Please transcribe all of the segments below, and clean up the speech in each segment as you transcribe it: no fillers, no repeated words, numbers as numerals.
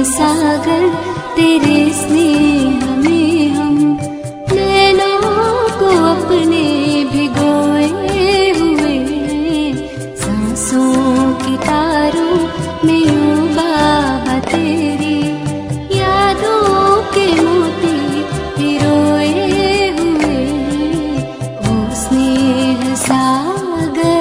स्नेह सागर तेरे स्नेह में हम नैनों को अपने भिगोए हुए, सांसों की तारों में यूं बाबा तेरी यादों के मोती पिरोए हुए, ओ स्नेह सागर।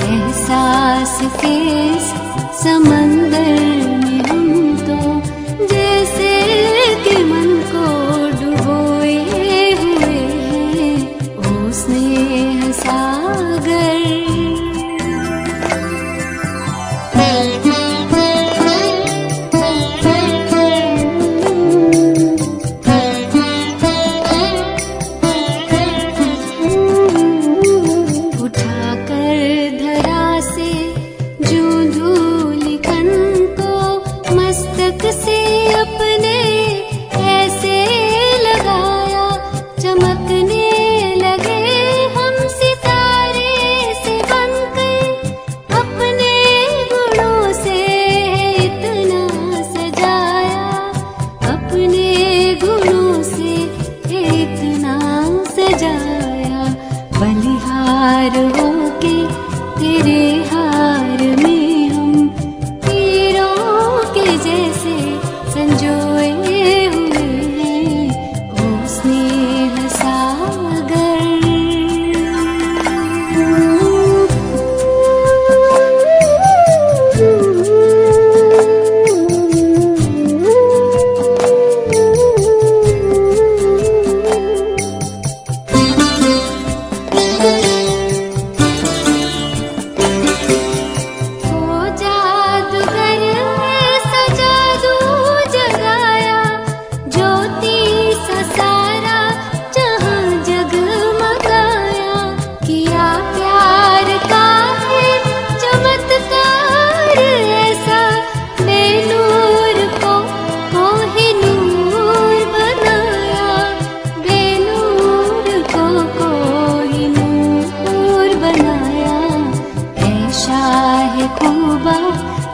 एहसास के समंदर में हम तो जैसे कि मन को डुबोए हुए हैं, ओ स्नेह सागर। बलिहार होके तेरे हार में हम तीरों के जैसे संजोए हुए हैं, ओ स्नेह सागर।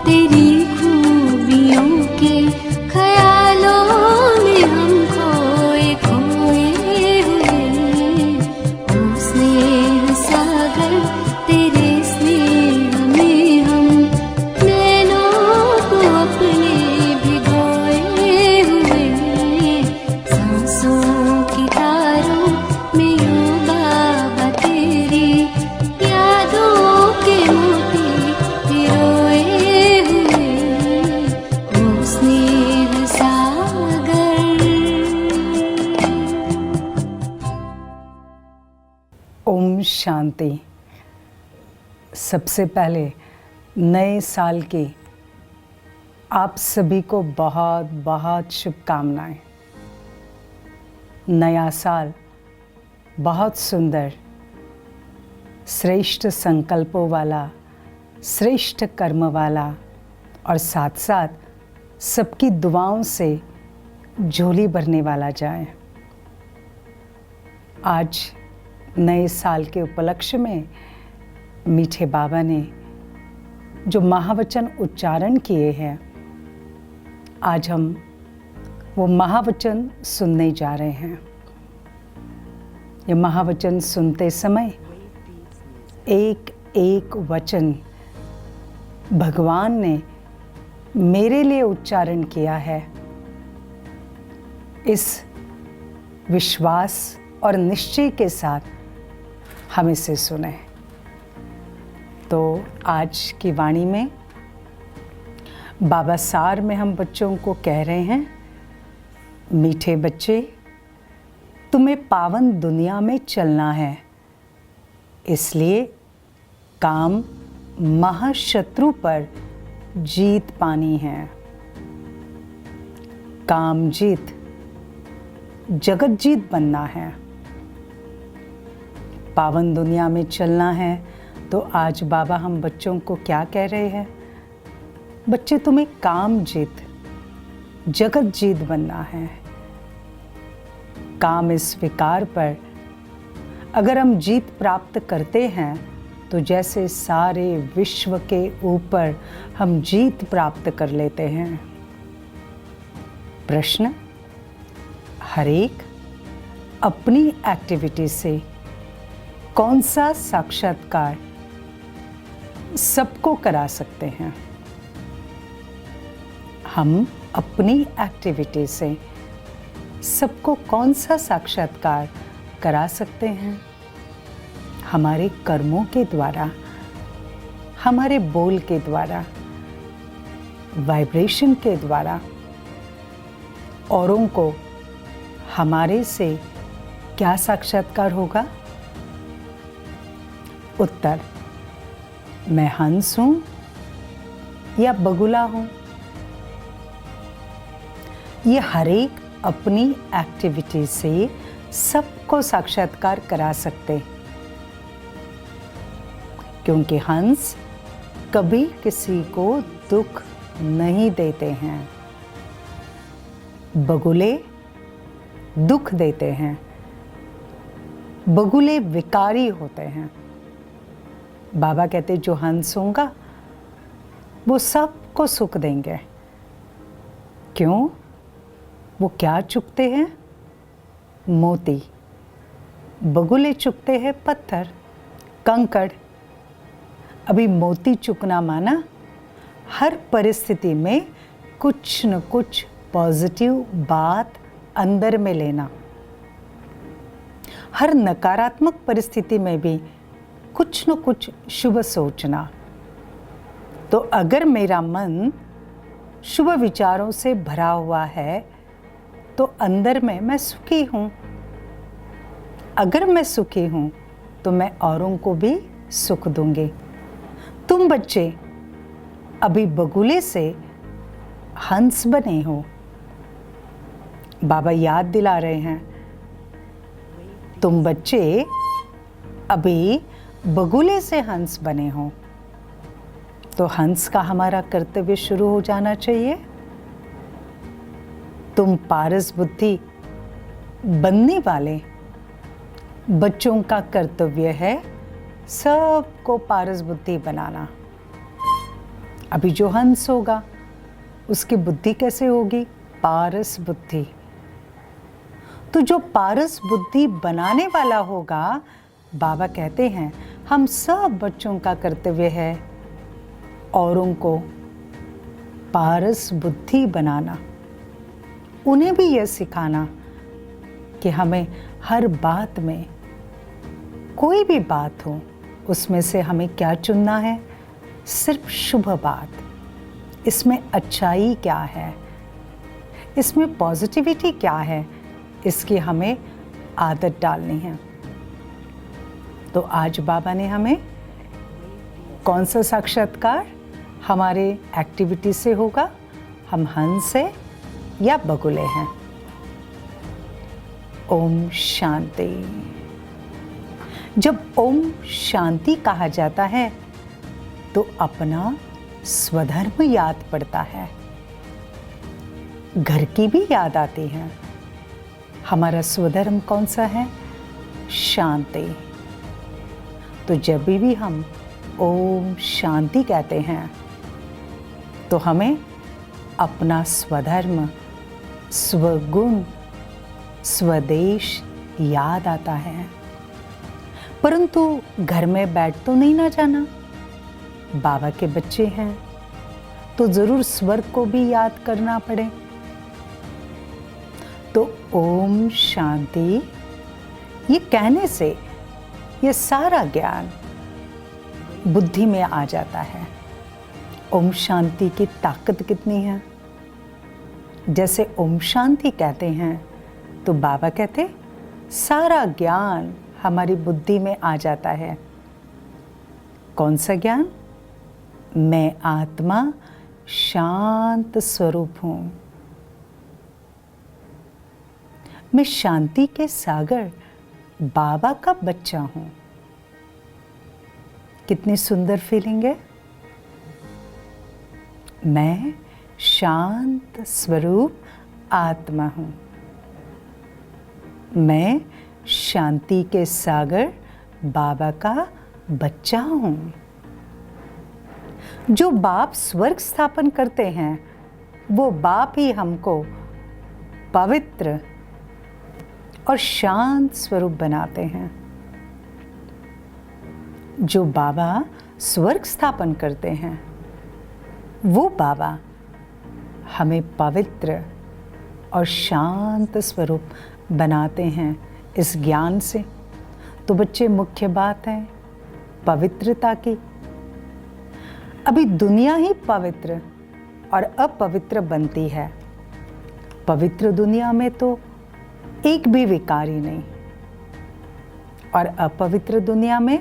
तेरी खूबियों के ख्यालों में हम खोए खोए हुए, ओ स्नेह सागर तेरे स्नेह में हम नैनों को अपने भिगोए हुए, सांसों की तारों में यूं बाबा तेरी यादों के मोती पिरोए हुए, ओ स्नेह सागर। ओम शांति। सबसे पहले नए साल की आप सभी को बहुत बहुत शुभकामनाएं। नया साल बहुत सुंदर, श्रेष्ठ संकल्पों वाला, श्रेष्ठ कर्म वाला और साथ साथ सबकी दुआओं से झोली भरने वाला जाए। आज नए साल के उपलक्ष्य में मीठे बाबा ने जो महावचन उच्चारण किए हैं, आज हम वो महावचन सुनने जा रहे हैं। ये महावचन सुनते समय एक एक वचन भगवान ने मेरे लिए उच्चारण किया है। इस विश्वास और निश्चय के साथ हम इसे सुने। तो आज की वाणी में बाबा सार में हम बच्चों को कह रहे हैं, मीठे बच्चे, तुम्हें पावन दुनिया में चलना है, इसलिए काम महाशत्रु पर जीत पानी है। काम जीत, जगत जीत बनना है। पावन दुनिया में चलना है, तो आज बाबा हम बच्चों को क्या कह रहे हैं? बच्चे, तुम्हें काम जीत, जगत जीत बनना है। काम इस विकार पर अगर हम जीत प्राप्त करते हैं तो जैसे सारे विश्व के ऊपर हम जीत प्राप्त कर लेते हैं। प्रश्न, हर एक अपनी एक्टिविटी से कौन सा साक्षात्कार सबको करा सकते हैं? हम अपनी एक्टिविटी से सबको कौन सा साक्षात्कार करा सकते हैं? हमारे कर्मों के द्वारा, हमारे बोल के द्वारा, वाइब्रेशन के द्वारा। औरों को हमारे से क्या साक्षात्कार होगा? उत्तर, मैं हंस हूं या बगुला हूं? ये हर एक अपनी एक्टिविटी से सबको साक्षात्कार करा सकते, क्योंकि हंस कभी किसी को दुख नहीं देते हैं। बगुले दुख देते हैं, बगुले विकारी होते हैं। बाबा कहते जो हंस होगा वो सबको सुख देंगे। क्यों? वो क्या चुगते हैं? मोती। बगुले चुगते हैं पत्थर, कंकड़। अभी मोती चुगना माना हर परिस्थिति में कुछ न कुछ पॉजिटिव बात अंदर में लेना। हर नकारात्मक परिस्थिति में भी कुछ न कुछ शुभ सोचना। तो अगर मेरा मन शुभ विचारों से भरा हुआ है तो अंदर में मैं सुखी हूँ। अगर मैं सुखी हूँ तो मैं औरों को भी सुख दूंगी। तुम बच्चे अभी बगुले से हंस बने हो। बाबा याद दिला रहे हैं, तुम बच्चे अभी बगुले से हंस बने हो। तो हंस का हमारा कर्तव्य शुरू हो जाना चाहिए। तुम पारस बुद्धि बनने वाले बच्चों का कर्तव्य है सबको पारस बुद्धि बनाना। अभी जो हंस होगा उसकी बुद्धि कैसे होगी? पारस बुद्धि। तो जो पारस बुद्धि बनाने वाला होगा, बाबा कहते हैं हम सब बच्चों का कर्तव्य है औरों को पारस बुद्धि बनाना। उन्हें भी यह सिखाना कि हमें हर बात में, कोई भी बात हो, उसमें से हमें क्या चुनना है? सिर्फ शुभ बात। इसमें अच्छाई क्या है, इसमें पॉजिटिविटी क्या है, इसकी हमें आदत डालनी है। तो आज बाबा ने हमें कौन सा साक्षात्कार हमारे एक्टिविटी से होगा? हम हंस है या बगुले हैं? ओम शांति। जब ओम शांति कहा जाता है तो अपना स्वधर्म याद पड़ता है, घर की भी याद आती है। हमारा स्वधर्म कौन सा है? शांति। तो जब भी हम ओम शांति कहते हैं तो हमें अपना स्वधर्म, स्वगुण, स्वदेश याद आता है। परंतु घर में बैठ तो नहीं ना जाना। बाबा के बच्चे हैं तो जरूर स्वर्ग को भी याद करना पड़े। तो ओम शांति ये कहने से ये सारा ज्ञान बुद्धि में आ जाता है। ओम शांति की ताकत कितनी है। जैसे ओम शांति कहते हैं तो बाबा कहते सारा ज्ञान हमारी बुद्धि में आ जाता है। कौन सा ज्ञान? मैं आत्मा शांत स्वरूप हूं। मैं शांति के सागर बाबा का बच्चा हूं। कितनी सुंदर फीलिंग है। मैं शांत स्वरूप आत्मा हूं। मैं शांति के सागर बाबा का बच्चा हूं। जो बाप स्वर्ग स्थापन करते हैं वो बाप ही हमको पवित्र और शांत स्वरूप बनाते हैं। जो बाबा स्वर्ग स्थापन करते हैं वो बाबा हमें पवित्र और शांत स्वरूप बनाते हैं इस ज्ञान से। तो बच्चे, मुख्य बात है पवित्रता की। अभी दुनिया ही पवित्र और अपवित्र बनती है। पवित्र दुनिया में तो एक भी विकार ही नहीं, और अपवित्र दुनिया में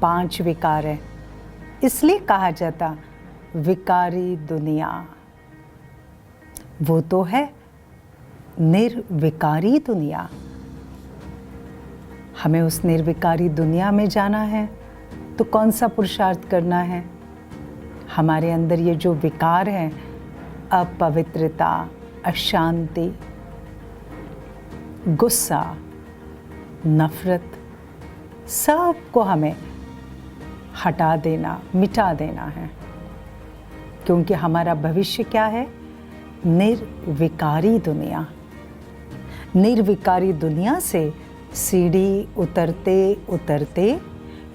5 विकार है। इसलिए कहा जाता विकारी दुनिया। वो तो है निर्विकारी दुनिया। हमें उस निर्विकारी दुनिया में जाना है तो कौन सा पुरुषार्थ करना है? हमारे अंदर ये जो विकार है, अपवित्रता, अशांति, गुस्सा, नफरत, सबको हमें हटा देना, मिटा देना है। क्योंकि हमारा भविष्य क्या है? निर्विकारी दुनिया। निर्विकारी दुनिया से सीढ़ी उतरते उतरते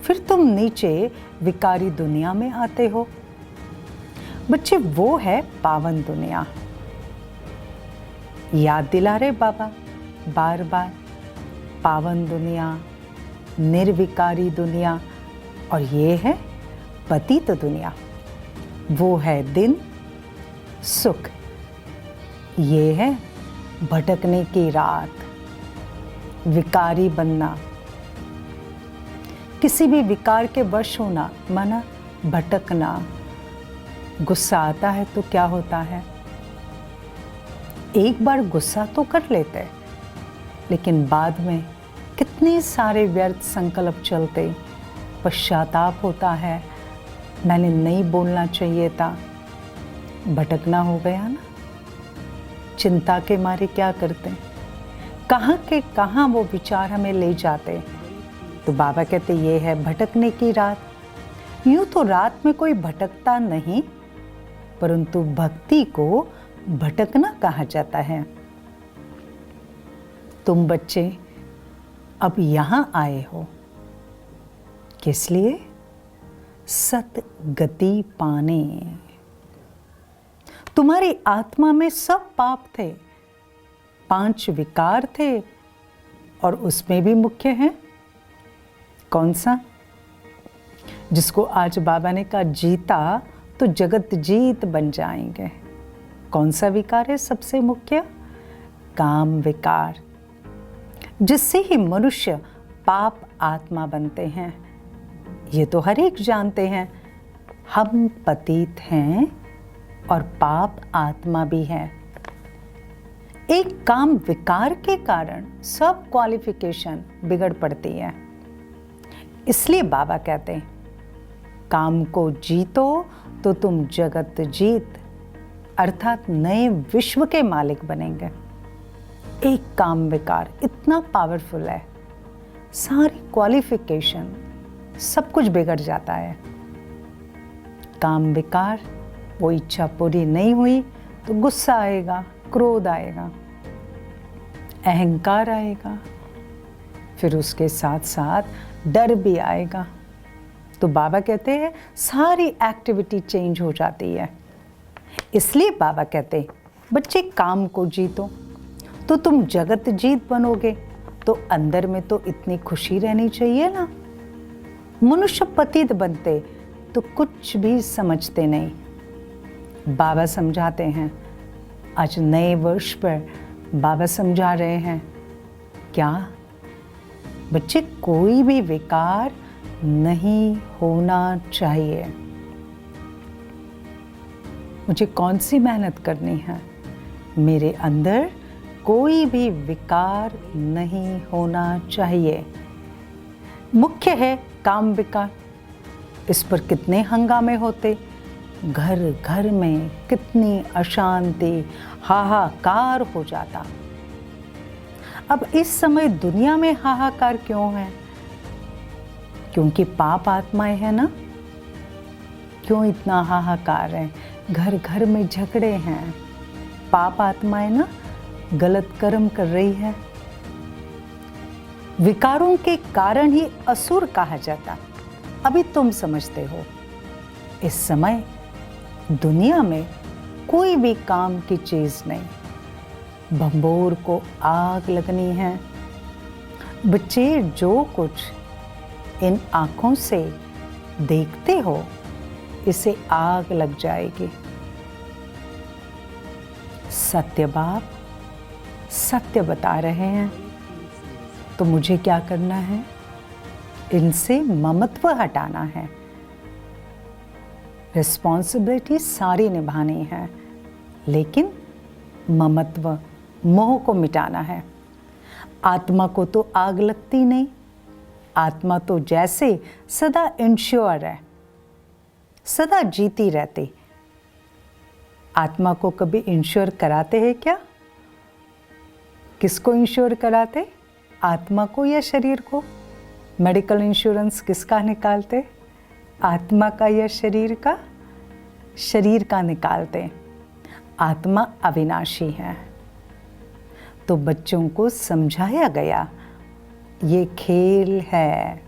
फिर तुम नीचे विकारी दुनिया में आते हो। बच्चे, वो है पावन दुनिया। याद दिला रहे बाबा बार बार, पावन दुनिया, निर्विकारी दुनिया, और ये है पतित दुनिया। वो है दिन सुख, ये है भटकने की रात, विकारी बनना, किसी भी विकार के वश होना, माना भटकना। गुस्सा आता है तो क्या होता है? एक बार गुस्सा तो कर लेते, लेकिन बाद में कितने सारे व्यर्थ संकल्प चलते, पश्चाताप होता है, मैंने नहीं बोलना चाहिए था, भटकना हो गया ना। चिंता के मारे क्या करते, कहाँ के कहाँ वो विचार हमें ले जाते। तो बाबा कहते ये है भटकने की रात। यूं तो रात में कोई भटकता नहीं, परंतु भक्ति को भटकना कहा जाता है। तुम बच्चे अब यहां आए हो किस लिए? सतगति पाने। तुम्हारी आत्मा में सब पाप थे, 5 विकार थे, और उसमें भी मुख्य है कौन सा? जिसको आज बाबा ने कहा जीता तो जगत जीत बन जाएंगे। कौन सा विकार है सबसे मुख्य? काम विकार, जिससे ही मनुष्य पाप आत्मा बनते हैं। ये तो हर एक जानते हैं, हम पतित हैं और पाप आत्मा भी है। एक काम विकार के कारण सब क्वालिफिकेशन बिगड़ पड़ती है। इसलिए बाबा कहते हैं काम को जीतो तो तुम जगत जीत, अर्थात नए विश्व के मालिक बनेंगे। एक काम विकार इतना पावरफुल है, सारी क्वालिफिकेशन सब कुछ बिगड़ जाता है। काम विकार, वो इच्छा पूरी नहीं हुई तो गुस्सा आएगा, क्रोध आएगा, अहंकार आएगा, फिर उसके साथ साथ डर भी आएगा। तो बाबा कहते हैं सारी एक्टिविटी चेंज हो जाती है। इसलिए बाबा कहते हैं बच्चे काम को जीतो तो तुम जगत जीत बनोगे। तो अंदर में तो इतनी खुशी रहनी चाहिए ना। मनुष्य पतित बनते तो कुछ भी समझते नहीं। बाबा समझाते हैं, आज नए वर्ष पर बाबा समझा रहे हैं, क्या बच्चे कोई भी विकार नहीं होना चाहिए। मुझे कौन सी मेहनत करनी है, मेरे अंदर कोई भी विकार नहीं होना चाहिए। मुख्य है काम विकार, इस पर कितने हंगामे होते, घर घर में कितनी अशांति, हाहाकार हो जाता। अब इस समय दुनिया में हाहाकार क्यों है? क्योंकि पाप आत्माएं हैं ना। क्यों इतना हाहाकार है? घर घर में झगड़े हैं। पाप आत्माएं ना गलत कर्म कर रही है। विकारों के कारण ही असुर कहा जाता। अभी तुम समझते हो। इस समय दुनिया में कोई भी काम की चीज नहीं। भंबोर को आग लगनी है। बच्चे जो कुछ इन आंखों से देखते हो, इसे आग लग जाएगी। सत्य बाप सत्य बता रहे हैं, तो मुझे क्या करना है? इनसे ममत्व हटाना है। रिस्पॉन्सिबिलिटी सारी निभानी है, लेकिन ममत्व, मोह को मिटाना है। आत्मा को तो आग लगती नहीं। आत्मा तो जैसे सदा इंश्योर है, सदा जीती रहती। आत्मा को कभी इंश्योर कराते हैं क्या? किसको इंश्योर कराते? आत्मा को या शरीर को? मेडिकल इंश्योरेंस किसका निकालते? आत्मा का या शरीर का? शरीर का निकालते। आत्मा अविनाशी है। तो बच्चों को समझाया गया, ये खेल है।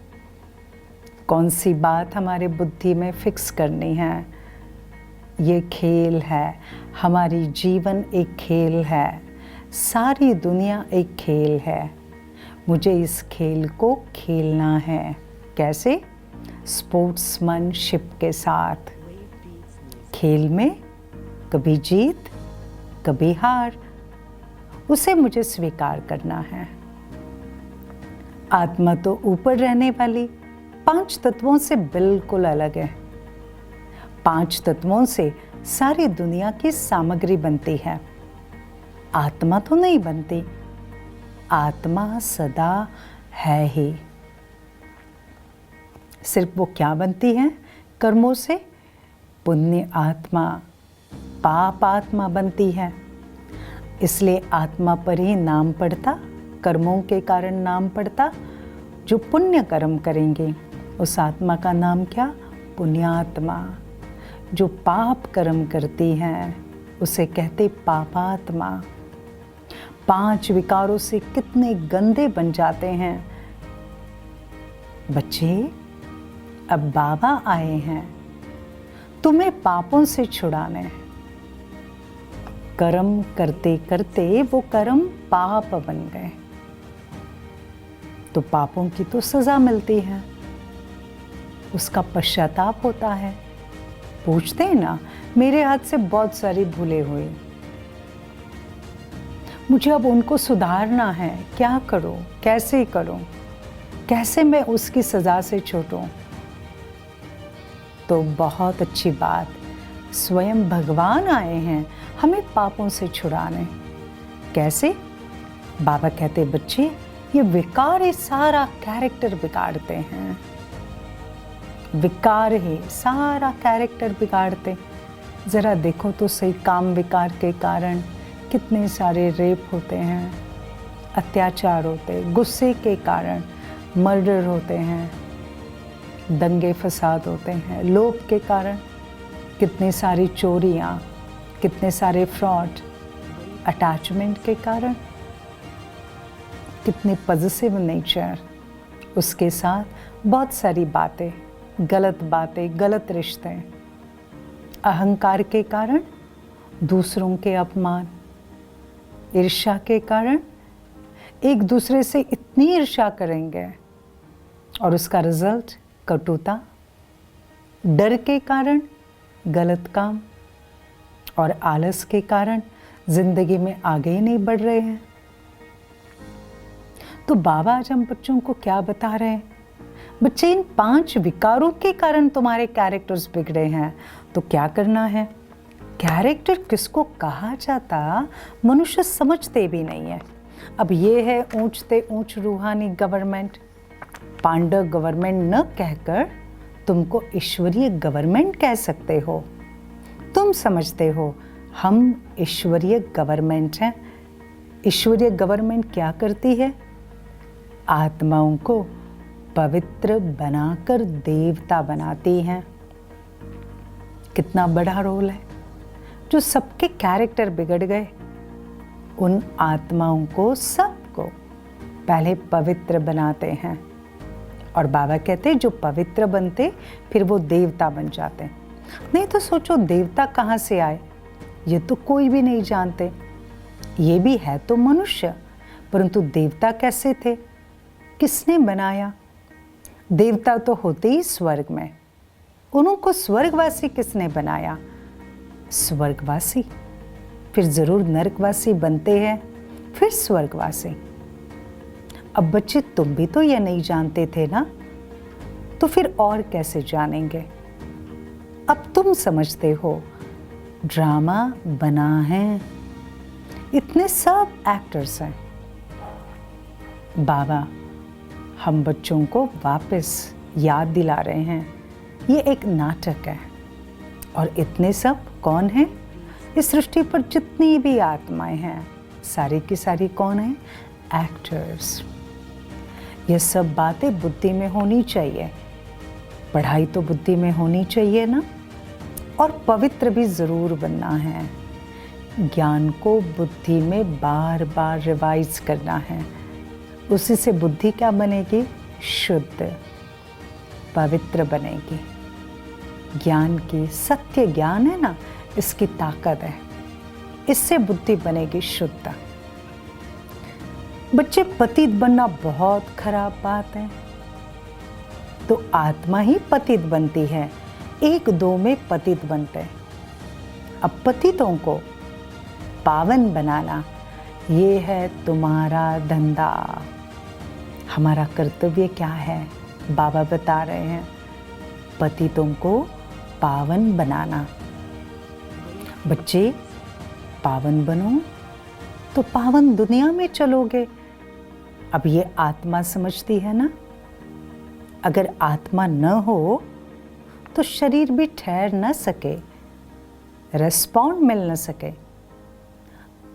कौन सी बात हमारे बुद्धि में फिक्स करनी है? ये खेल है। हमारी जीवन एक खेल है। सारी दुनिया एक खेल है। मुझे इस खेल को खेलना है। कैसे? स्पोर्ट्समैनशिप के साथ। खेल में कभी जीत कभी हार, उसे मुझे स्वीकार करना है। आत्मा तो ऊपर रहने वाली 5 तत्वों से बिल्कुल अलग है। 5 तत्वों से सारी दुनिया की सामग्री बनती है। आत्मा तो नहीं बनती। आत्मा सदा है ही। सिर्फ वो क्या बनती है? कर्मों से। पुण्य आत्मा, पाप आत्मा बनती है। इसलिए आत्मा पर ही नाम पड़ता, कर्मों के कारण नाम पड़ता। जो पुण्य कर्म करेंगे उस आत्मा का नाम क्या? पुण्यात्मा। जो पाप कर्म करती हैं उसे कहते पापात्मा। 5 विकारों से कितने गंदे बन जाते हैं। बच्चे, अब बाबा आए हैं तुम्हें पापों से छुड़ाने। कर्म करते करते वो कर्म पाप बन गए, तो पापों की तो सजा मिलती है, उसका पश्चाताप होता है। पूछते हैं ना, मेरे हाथ से बहुत सारी भूलें हुई, मुझे अब उनको सुधारना है। क्या करूं? कैसे करूं? कैसे मैं उसकी सजा से छूटूं? तो बहुत अच्छी बात, स्वयं भगवान आए हैं हमें पापों से छुड़ाने। कैसे? बाबा कहते, बच्चे ये विकार ही सारा कैरेक्टर बिगाड़ते हैं। विकार ही सारा कैरेक्टर बिगाड़ते। ज़रा देखो तो सही, काम विकार के कारण कितने सारे रेप होते हैं, अत्याचार होते, गुस्से के कारण मर्डर होते हैं, दंगे फसाद होते हैं, लोभ के कारण कितनी सारी चोरियाँ, कितने सारे फ्रॉड, अटैचमेंट के कारण कितने पॉजिटिव नेचर, उसके साथ बहुत सारी बातें, गलत रिश्ते, अहंकार के कारण दूसरों के अपमान, ईर्ष्या के कारण एक दूसरे से इतनी ईर्ष्या करेंगे और उसका रिजल्ट कटुता, डर के कारण गलत काम और आलस के कारण जिंदगी में आगे ही नहीं बढ़ रहे हैं। तो बाबा आज हम बच्चों को क्या बता रहे हैं? बच्चे, इन 5 विकारों के कारण तुम्हारे कैरेक्टर्स बिगड़े हैं, तो क्या करना है? कैरेक्टर किसको कहा जाता मनुष्य समझते भी नहीं है। अब ये है ऊंचते ऊंच रूहानी गवर्नमेंट। पांडव गवर्नमेंट न कहकर तुमको ईश्वरीय गवर्नमेंट कह सकते हो। तुम समझते हो हम ईश्वरीय गवर्नमेंट हैं। ईश्वरीय गवर्नमेंट क्या करती है? आत्माओं को पवित्र बनाकर देवता बनाती हैं। कितना बड़ा रोल है। जो सबके कैरेक्टर बिगड़ गए, उन आत्माओं को, सबको पहले पवित्र बनाते हैं। और बाबा कहते हैं जो पवित्र बनते फिर वो देवता बन जाते। नहीं तो सोचो देवता कहाँ से आए? ये तो कोई भी नहीं जानते। ये भी है तो मनुष्य, परंतु देवता कैसे थे? किसने बनाया? देवता तो होते ही स्वर्ग में। उनको स्वर्गवासी किसने बनाया? स्वर्गवासी, फिर जरूर नरकवासी बनते हैं, फिर स्वर्गवासी। अब बच्चे, तुम भी तो ये नहीं जानते थे ना, तो फिर और कैसे जानेंगे? अब तुम समझते हो ड्रामा बना है, इतने सब एक्टर्स हैं। बाबा हम बच्चों को वापस याद दिला रहे हैं, ये एक नाटक है। और इतने सब कौन हैं? इस सृष्टि पर जितनी भी आत्माएं हैं, सारी की सारी कौन है? एक्टर्स। ये सब बातें बुद्धि में होनी चाहिए। पढ़ाई तो बुद्धि में होनी चाहिए ना, और पवित्र भी ज़रूर बनना है। ज्ञान को बुद्धि में बार बार रिवाइज करना है। उसी से बुद्धि क्या बनेगी? शुद्ध, पवित्र बनेगी। ज्ञान की, सत्य ज्ञान है ना, इसकी ताकत है। इससे बुद्धि बनेगी शुद्ध। बच्चे, पतित बनना बहुत खराब बात है। तो आत्मा ही पतित बनती है, 1-2 में पतित बनते हैं। अब पतितों को पावन बनाना, ये है तुम्हारा धंधा। हमारा कर्तव्य क्या है? बाबा बता रहे हैं, पतितों को पावन बनाना। बच्चे, पावन बनो तो पावन दुनिया में चलोगे। अब ये आत्मा समझती है ना, अगर आत्मा न हो तो शरीर भी ठहर न सके, रेस्पॉन्ड मिल न सके।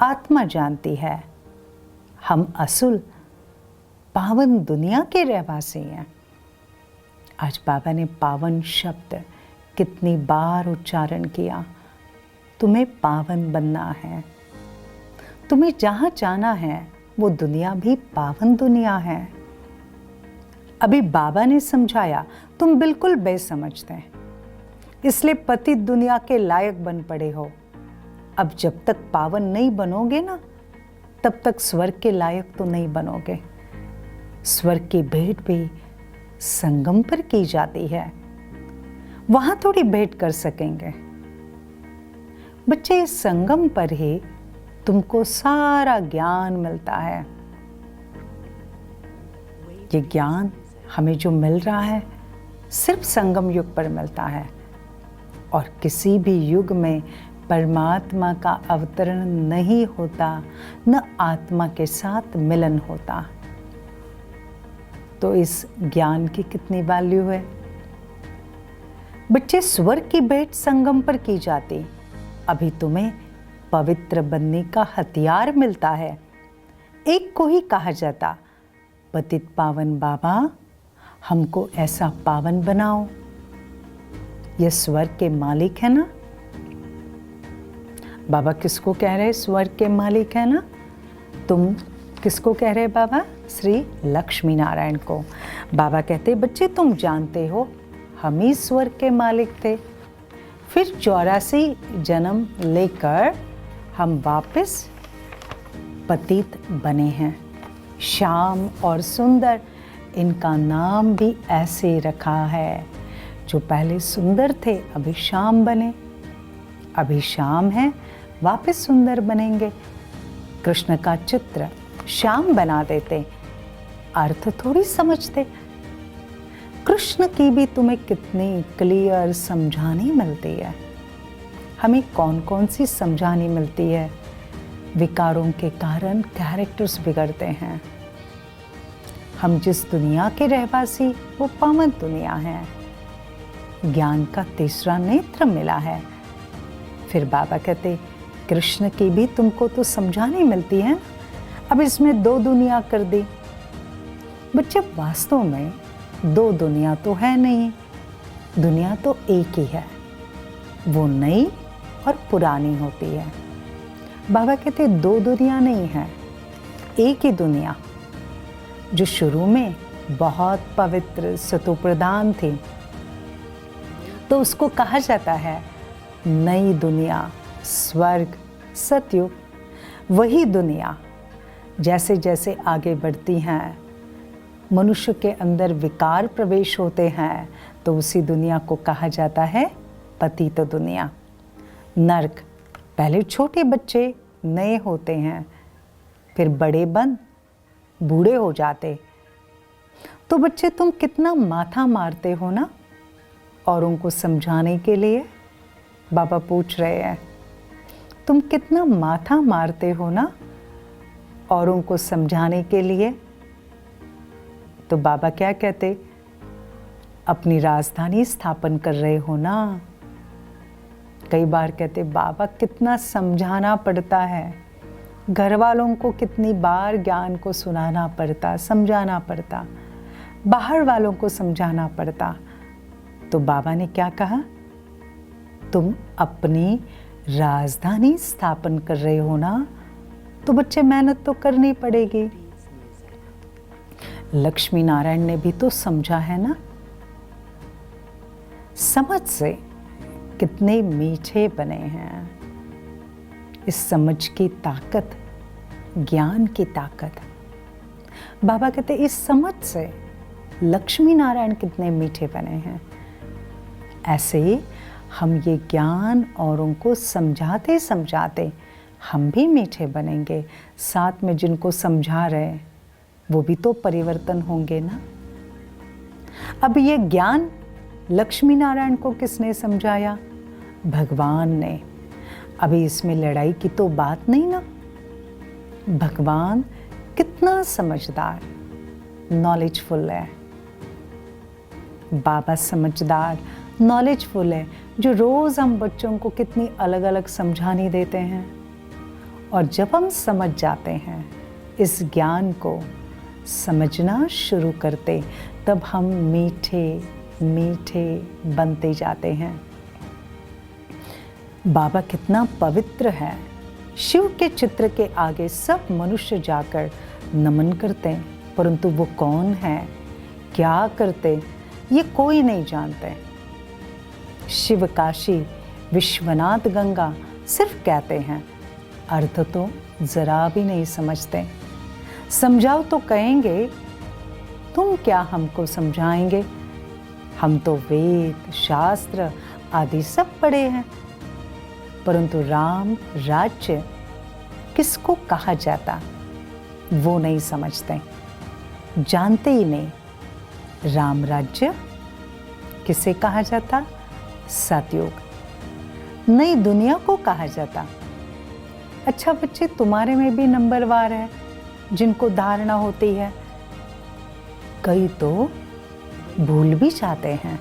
आत्मा जानती है हम असुल पावन दुनिया के रहवासी हैं। आज बाबा ने पावन शब्द कितनी बार उच्चारण किया। तुम्हें पावन बनना है। तुम्हें जहाँ जाना है वो दुनिया भी पावन दुनिया है। अभी बाबा ने समझाया, तुम बिल्कुल बेसमझ थे, इसलिए पतित दुनिया के लायक बन पड़े हो। अब जब तक पावन नहीं बनोगे ना, तब तक स्वर्ग के लायक तो नहीं बनोगे। स्वर्ग की भेंट भी संगम पर की जाती है, वहां थोड़ी भेंट कर सकेंगे। बच्चे, इस संगम पर ही तुमको सारा ज्ञान मिलता है। ये ज्ञान हमें जो मिल रहा है सिर्फ संगम युग पर मिलता है, और किसी भी युग में परमात्मा का अवतरण नहीं होता, न आत्मा के साथ मिलन होता। तो इस ज्ञान की कितनी वैल्यू है? बच्चे, स्वर्ग की भेंट संगम पर की जाती, अभी तुम्हें पवित्र बनने का हथियार मिलता है। एक को ही कहा जाता, पतित पावन बाबा हमको ऐसा पावन बनाओ। यह स्वर्ग के मालिक है ना। बाबा किसको कह रहे? स्वर्ग के मालिक है ना। तुम किसको कह रहे बाबा? श्री लक्ष्मी नारायण को। बाबा कहते, बच्चे तुम जानते हो हम ही स्वर्ग के मालिक थे, फिर 84 जन्म लेकर हम वापस पतित बने हैं। श्याम और सुंदर, इनका नाम भी ऐसे रखा है। जो पहले सुंदर थे अभी श्याम बने, अभी श्याम हैं वापस सुंदर बनेंगे। कृष्ण का चित्र श्याम बना देते, अर्थ थोड़ी समझते। कृष्ण की भी तुम्हें कितनी क्लियर समझानी मिलती है। हमें कौन कौन सी समझानी मिलती है? विकारों के कारण कैरेक्टर्स बिगड़ते हैं। हम जिस दुनिया के रहवासी वो पावन दुनिया है। ज्ञान का तीसरा नेत्र मिला है। फिर बाबा कहते कृष्ण की भी तुमको तो समझानी मिलती है ना, अब इसमें दो दुनिया कर दी। बच्चे वास्तव में दो दुनिया तो है नहीं, दुनिया तो एक ही है। वो नई और पुरानी होती है। बाबा कहते दो दुनिया नहीं है, एक ही दुनिया जो शुरू में बहुत पवित्र सतोप्रधान थी, तो उसको कहा जाता है नई दुनिया, स्वर्ग, सतयुग। वही दुनिया जैसे जैसे आगे बढ़ती हैं, मनुष्य के अंदर विकार प्रवेश होते हैं, तो उसी दुनिया को कहा जाता है पतित दुनिया, नरक। पहले छोटे बच्चे नए होते हैं, फिर बड़े बन बूढ़े हो जाते। तो बच्चे तुम कितना माथा मारते हो ना औरों को समझाने के लिए। बाबा पूछ रहे हैं तुम कितना माथा मारते हो ना औरों को समझाने के लिए। तो बाबा क्या कहते, अपनी राजधानी स्थापन कर रहे हो ना। कई बार कहते बाबा कितना समझाना पड़ता है, घर वालों को कितनी बार ज्ञान को सुनाना पड़ता, समझाना पड़ता, बाहर वालों को समझाना पड़ता। तो बाबा ने क्या कहा, तुम अपनी राजधानी स्थापन कर रहे हो ना, तो बच्चे मेहनत तो करनी पड़ेगी। लक्ष्मी नारायण ने भी तो समझा है ना। समझ से कितने मीठे बने हैं। इस समझ की ताकत, ज्ञान की ताकत। बाबा कहते इस समझ से लक्ष्मी नारायण कितने मीठे बने हैं। ऐसे ही हम ये ज्ञान औरों को समझाते समझाते हम भी मीठे बनेंगे। साथ में जिनको समझा रहे वो भी तो परिवर्तन होंगे ना। अब ये ज्ञान लक्ष्मी नारायण को किसने समझाया? भगवान ने। अभी इसमें लड़ाई की तो बात नहीं ना। भगवान कितना समझदार, नॉलेजफुल है। बाबा समझदार, नॉलेजफुल है, जो रोज़ हम बच्चों को कितनी अलग अलग समझानी देते हैं। और जब हम समझ जाते हैं, इस ज्ञान को समझना शुरू करते, तब हम मीठे मीठे बनते जाते हैं। बाबा कितना पवित्र है। शिव के चित्र के आगे सब मनुष्य जाकर नमन करते हैं, परंतु वो कौन है, क्या करते, ये कोई नहीं जानते। शिव काशी, विश्वनाथ गंगा सिर्फ कहते हैं, अर्थ तो जरा भी नहीं समझते। समझाओ तो कहेंगे तुम क्या हमको समझाएंगे, हम तो वेद शास्त्र आदि सब पढ़े हैं। परंतु राम राज्य किसको कहा जाता वो नहीं समझते, जानते ही नहीं। राम राज्य किसे कहा जाता? सतयुग, नई दुनिया को कहा जाता। अच्छा बच्चे, तुम्हारे में भी नंबरवार है जिनको धारणा होती है। कई तो भूल भी जाते हैं,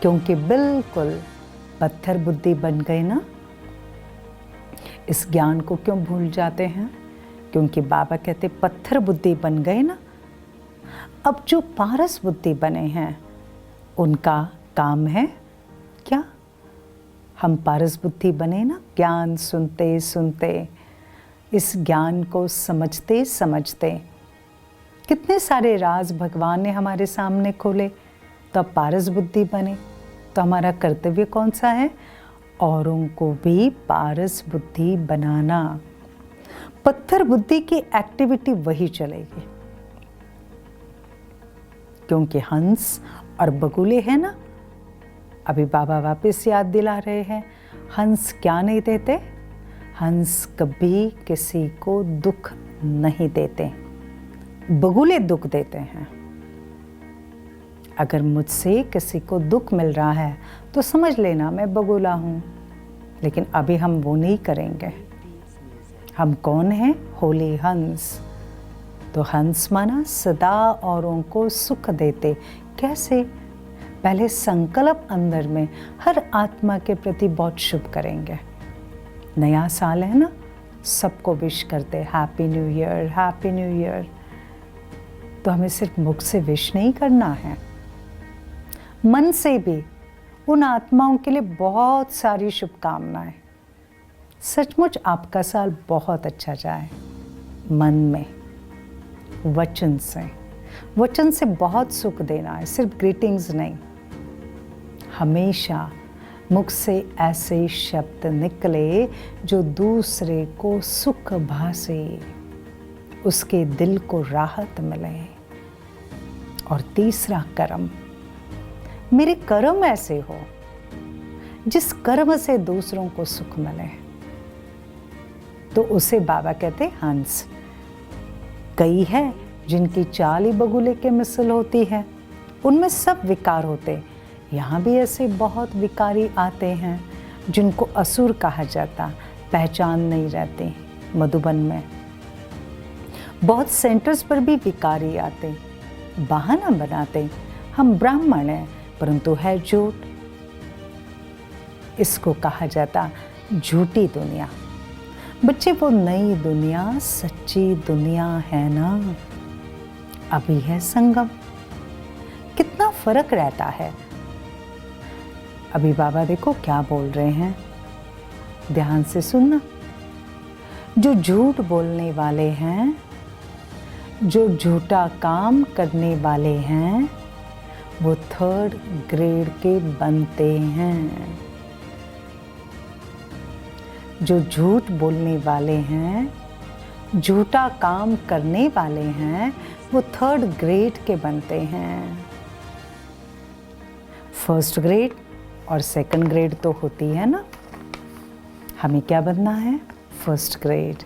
क्योंकि बिल्कुल पत्थर बुद्धि बन गए ना। इस ज्ञान को क्यों भूल जाते हैं? क्योंकि बाबा कहते पत्थर बुद्धि बन गए ना। अब जो पारस बुद्धि बने हैं उनका काम है क्या? हम पारस बुद्धि बने ना, ज्ञान सुनते सुनते, इस ज्ञान को समझते समझते कितने सारे राज भगवान ने हमारे सामने खोले, तो अब पारस बुद्धि बने। तो हमारा कर्तव्य कौन सा है? औरों को भी पारस बुद्धि बनाना। पत्थर बुद्धि की एक्टिविटी वही चलेगी, क्योंकि हंस और बगुले हैं ना। अभी बाबा वापस याद दिला रहे हैं, हंस क्या नहीं देते? हंस कभी किसी को दुख नहीं देते, बगुले दुख देते हैं। अगर मुझसे किसी को दुख मिल रहा है तो समझ लेना मैं बगुला हूँ, लेकिन अभी हम वो नहीं करेंगे। हम कौन हैं? होली हंस। तो हंस माना सदा औरों को सुख देते। कैसे? पहले संकल्प अंदर में हर आत्मा के प्रति बहुत शुभ करेंगे। नया साल है ना, सबको विश करते happy new year, happy new year. तो हमें सिर्फ मुख से विश नहीं करना है, मन से भी उन आत्माओं के लिए बहुत सारी शुभकामनाएं। सचमुच आपका साल बहुत अच्छा जाए। मन में, वचन से बहुत सुख देना है, सिर्फ ग्रीटिंग्स नहीं। हमेशा मुख से ऐसे शब्द निकले जो दूसरे को सुख भासे, उसके दिल को राहत मिले। और तीसरा कर्म, मेरे कर्म ऐसे हो जिस कर्म से दूसरों को सुख मिले, तो उसे बाबा कहते हंस। कई है जिनकी चाल ही बगुले के मिसल होती है, उनमें सब विकार होते। यहाँ भी ऐसे बहुत विकारी आते हैं जिनको असुर कहा जाता, पहचान नहीं रहती। मधुबन में बहुत सेंटर्स पर भी विकारी आते, बहाना बनाते, हम ब्राह्मण हैं, परंतु है झूठ। इसको कहा जाता झूठी दुनिया। बच्चे, वो नई दुनिया सच्ची दुनिया है ना। अभी है संगम, कितना फर्क रहता है। अभी बाबा देखो क्या बोल रहे हैं, ध्यान से सुनना। जो झूठ बोलने वाले हैं, जो झूठा काम करने वाले हैं, वो 3rd ग्रेड के बनते हैं। जो झूठ बोलने वाले हैं, झूठा काम करने वाले हैं, वो 3rd ग्रेड के बनते हैं। 1st ग्रेड और 2nd ग्रेड तो होती है ना। हमें क्या बनना है? 1st grade.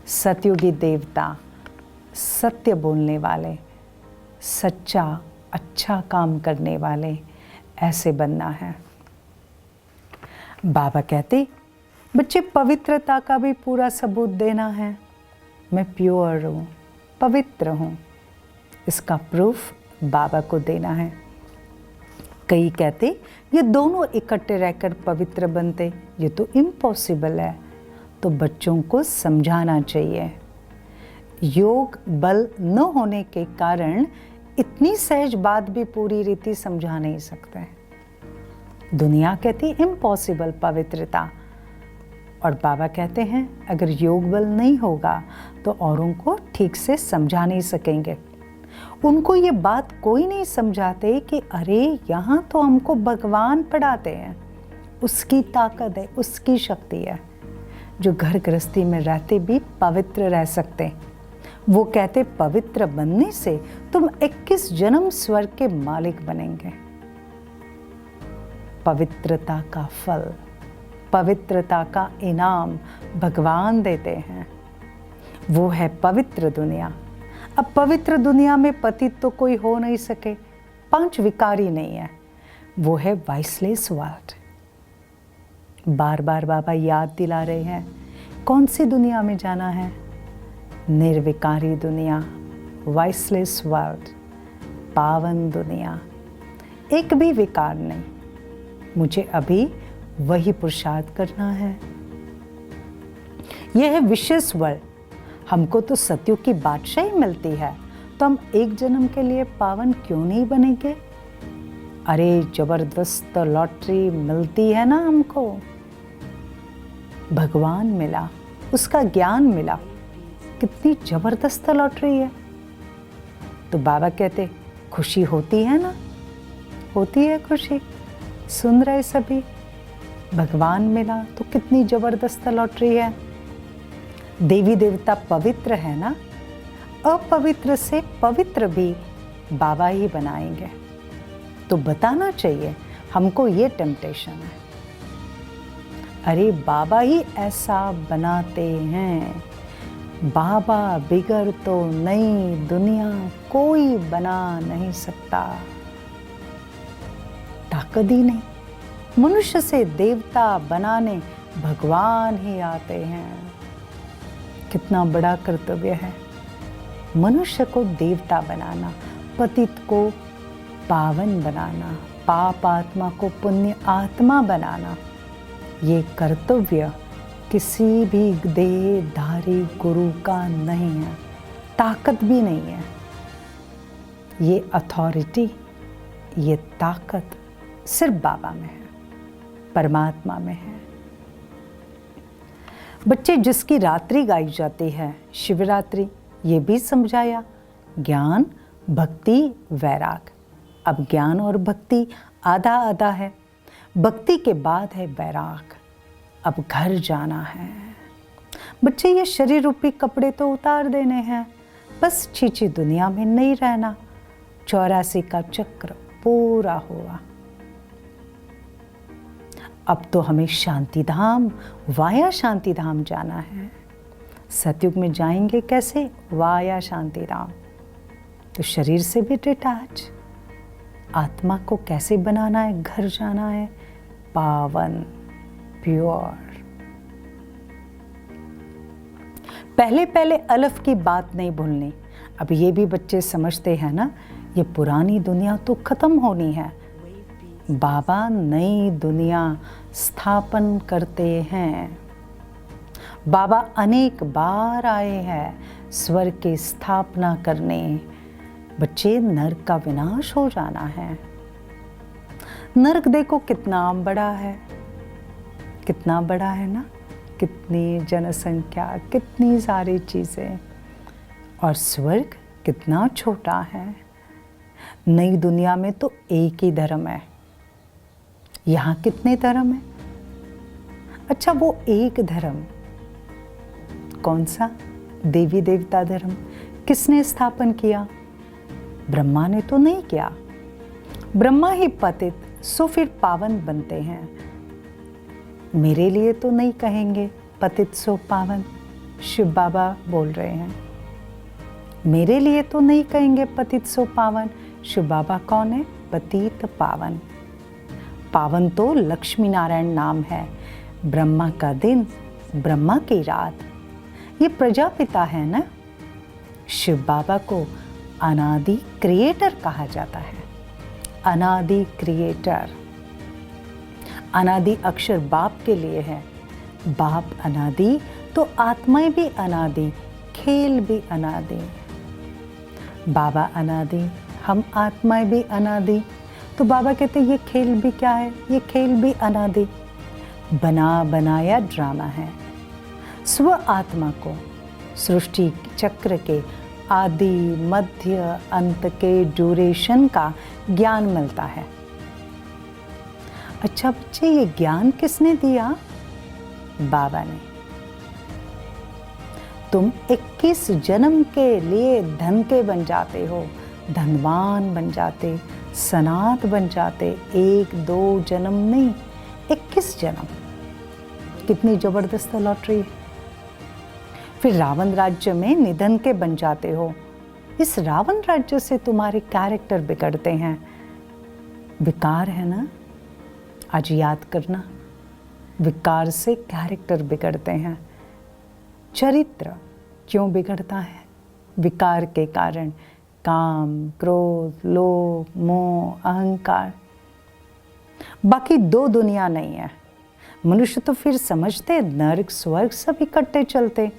सतयुगी देवता, सत्य बोलने वाले, सच्चा अच्छा काम करने वाले, ऐसे बनना है। बाबा कहते बच्चे पवित्रता का भी पूरा सबूत देना है। मैं प्योर हूँ, पवित्र हूँ, इसका प्रूफ बाबा को देना है। कई कहते ये दोनों इकट्ठे रहकर पवित्र बनते, ये तो इम्पॉसिबल है। तो बच्चों को समझाना चाहिए। योग बल न होने के कारण इतनी सहज बात भी पूरी रीति समझा नहीं सकते। दुनिया कहती इम्पॉसिबल पवित्रता, और बाबा कहते हैं अगर योग बल नहीं होगा तो औरों को ठीक से समझा नहीं सकेंगे। उनको ये बात कोई नहीं समझाते कि अरे यहाँ तो हमको भगवान पढ़ाते हैं, उसकी ताकत है, उसकी शक्ति है, जो घर गृहस्थी में रहते भी पवित्र रह सकते। वो कहते पवित्र बनने से तुम 21 जन्म स्वर्ग के मालिक बनेंगे। पवित्रता का फल, पवित्रता का इनाम भगवान देते हैं, वो है पवित्र दुनिया। अब पवित्र दुनिया में पतित तो कोई हो नहीं सके, 5 विकारी नहीं है, वो है वाइसलेस वर्ल्ड। बार बार बाबा याद दिला रहे हैं कौन सी दुनिया में जाना है? निर्विकारी दुनिया, वाइसलेस वर्ल्ड, पावन दुनिया, एक भी विकार नहीं। मुझे अभी वही पुरुषार्थ करना है। यह है विशेष वर्ल्ड। हमको तो सतयुग की बादशाही मिलती है, तो हम एक जन्म के लिए पावन क्यों नहीं बनेंगे? अरे जबरदस्त लॉटरी मिलती है ना हमको। भगवान मिला, उसका ज्ञान मिला, कितनी जबरदस्त लॉटरी है। तो बाबा कहते खुशी होती है ना, होती है खुशी। सुन रहे सभी, भगवान मिला तो कितनी जबरदस्त लॉटरी है। देवी देवता पवित्र है ना, अपवित्र से पवित्र भी बाबा ही बनाएंगे। तो बताना चाहिए हमको ये टेम्पटेशन है। अरे बाबा ही ऐसा बनाते हैं, बाबा बिगर तो नई दुनिया कोई बना नहीं सकता। ताकत ही नहीं, मनुष्य से देवता बनाने भगवान ही आते हैं। कितना बड़ा कर्तव्य है मनुष्य को देवता बनाना, पतित को पावन बनाना, पाप आत्मा को पुण्य आत्मा बनाना। ये कर्तव्य किसी भी देहधारी गुरु का नहीं है, ताकत भी नहीं है। ये अथॉरिटी, ये ताकत सिर्फ बाबा में है, परमात्मा में है। बच्चे, जिसकी रात्रि गाई जाती है शिवरात्रि, ये भी समझाया, ज्ञान भक्ति वैराग। अब ज्ञान और भक्ति आधा आधा है, भक्ति के बाद है वैराग। अब घर जाना है बच्चे, ये शरीर रूपी कपड़े तो उतार देने हैं, बस छीछी दुनिया में नहीं रहना। 84 का चक्र पूरा हुआ। अब तो हमें शांति धाम, वाया शांति धाम जाना है। सतयुग में जाएंगे कैसे? वाया शांति धाम। तो शरीर से भी डिटैच, आत्मा को कैसे बनाना है? घर जाना है पावन, प्योर। पहले पहले अलफ की बात नहीं भूलनी। अब ये भी बच्चे समझते हैं ना, ये पुरानी दुनिया तो खत्म होनी है, बाबा नई दुनिया स्थापन करते हैं। बाबा अनेक बार आए हैं स्वर्ग की स्थापना करने। बच्चे, नरक का विनाश हो जाना है। नरक देखो कितना बड़ा है, कितना बड़ा है ना, कितनी जनसंख्या, कितनी सारी चीज़ें। और स्वर्ग कितना छोटा है। नई दुनिया में तो एक ही धर्म है, यहाँ कितने धर्म है? अच्छा, वो एक धर्म कौन सा? देवी देवता धर्म किसने स्थापन किया? ब्रह्मा ने तो नहीं किया। ब्रह्मा ही पतित, सो फिर पावन बनते हैं। मेरे लिए तो नहीं कहेंगे पतित सो पावन, शिव बाबा बोल रहे हैं। मेरे लिए तो नहीं कहेंगे पतित सो पावन, शिव बाबा कौन है? पतित पावन। पावन तो लक्ष्मी नारायण नाम है। ब्रह्मा का दिन, ब्रह्मा की रात, ये प्रजापिता है ना। शिव बाबा को अनादि क्रिएटर कहा जाता है। अनादि क्रिएटर। अनादि अक्षर बाप के लिए है। बाप अनादि तो आत्माएं भी अनादि, खेल भी अनादि। बाबा अनादि, हम आत्माएं भी अनादि। तो बाबा कहते ये खेल भी क्या है? ये खेल भी अनादि, बना बनाया ड्रामा है। स्व आत्मा को सृष्टि चक्र के आदि मध्य अंत के ड्यूरेशन का ज्ञान मिलता है। अच्छा बच्चे, ये ज्ञान किसने दिया? बाबा ने। तुम 21 जन्म के लिए धन के बन जाते हो, धनवान बन जाते, सनात बन जाते। 1-2 जन्म नहीं, 21 जन्म। कितनी जबरदस्त लॉटरी है। फिर रावण राज्य में निधन के बन जाते हो। इस रावण राज्य से तुम्हारे कैरेक्टर बिगड़ते हैं। विकार है ना, आज याद करना, विकार से कैरेक्टर बिगड़ते हैं। चरित्र क्यों बिगड़ता है? विकार के कारण। काम, क्रोध, लोभ, मोह, अहंकार। बाकी 2 दुनिया नहीं है। मनुष्य तो फिर समझते नरक स्वर्ग सब इकट्ठे चलते।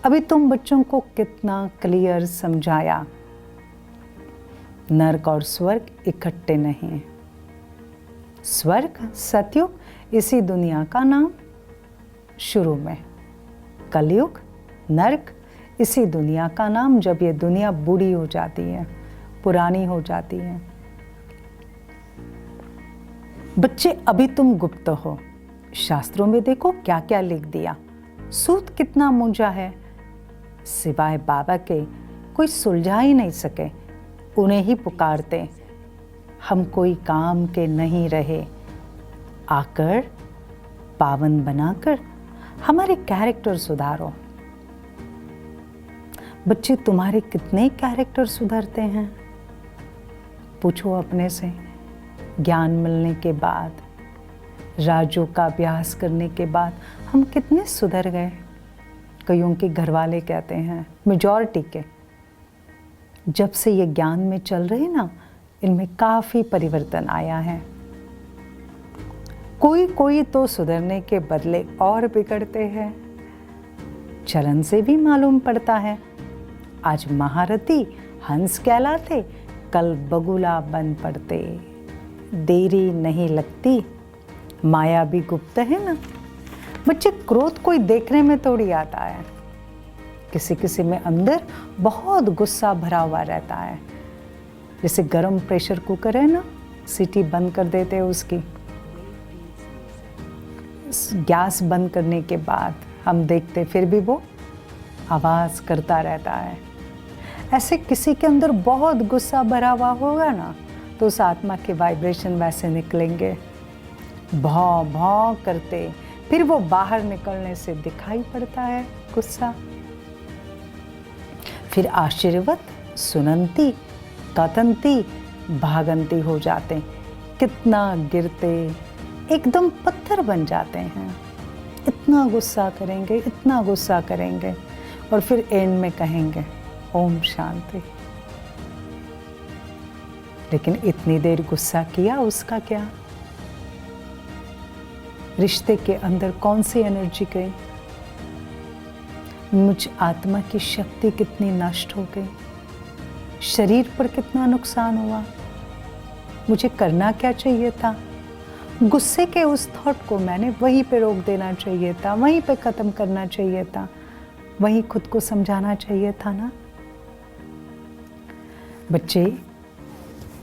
अभी तुम बच्चों को कितना क्लियर समझाया, नरक और स्वर्ग इकट्ठे नहीं है। स्वर्ग सतयुग, इसी दुनिया का नाम शुरू में। कलयुग नरक, इसी दुनिया का नाम जब ये दुनिया बूढ़ी हो जाती है, पुरानी हो जाती है। बच्चे, अभी तुम गुप्त हो। शास्त्रों में देखो क्या क्या लिख दिया। सूत कितना मूंझा है, सिवाय बाबा के कोई सुलझा ही नहीं सके। उन्हें ही पुकारते, हम कोई काम के नहीं रहे, आकर पावन बनाकर हमारे कैरेक्टर सुधारो। बच्चे, तुम्हारे कितने कैरेक्टर सुधरते हैं? पूछो अपने से। ज्ञान मिलने के बाद, राजयोग का अभ्यास करने के बाद हम कितने सुधर गए? कईयों के घर वाले कहते हैं, मेजॉरिटी के, जब से ये ज्ञान में चल रहे ना, इनमें काफ़ी परिवर्तन आया है। कोई तो सुधरने के बदले और बिगड़ते हैं। चलन से भी मालूम पड़ता है। आज महारथी हंस कहलाते, कल बगुला बन पड़ते। देरी नहीं लगती, माया भी गुप्त है ना। बच्चे, क्रोध कोई देखने में थोड़ी आता है। किसी किसी में अंदर बहुत गुस्सा भरा हुआ रहता है। जैसे गरम प्रेशर कुकर है ना, सीटी बंद कर देते हैं उसकी। गैस बंद करने के बाद हम देखते फिर भी वो आवाज़ करता रहता है। ऐसे किसी के अंदर बहुत गुस्सा भरा हुआ होगा ना, तो उस आत्मा के वाइब्रेशन वैसे निकलेंगे, भौं भौं करते। फिर वो बाहर निकलने से दिखाई पड़ता है गुस्सा। फिर आशीर्वत, सुनंती, कथनती, भागंती हो जाते। कितना गिरते, एकदम पत्थर बन जाते हैं। इतना गुस्सा करेंगे, इतना गुस्सा करेंगे, और फिर एंड में कहेंगे ओम शांति। लेकिन इतनी देर गुस्सा किया, उसका क्या? रिश्ते के अंदर कौन सी एनर्जी गई? मुझ आत्मा की शक्ति कितनी नष्ट हो गई? शरीर पर कितना नुकसान हुआ? मुझे करना क्या चाहिए था? गुस्से के उस थॉट को मैंने वहीं पे रोक देना चाहिए था, वहीं पे ख़त्म करना चाहिए था, वहीं खुद को समझाना चाहिए था ना। बच्चे,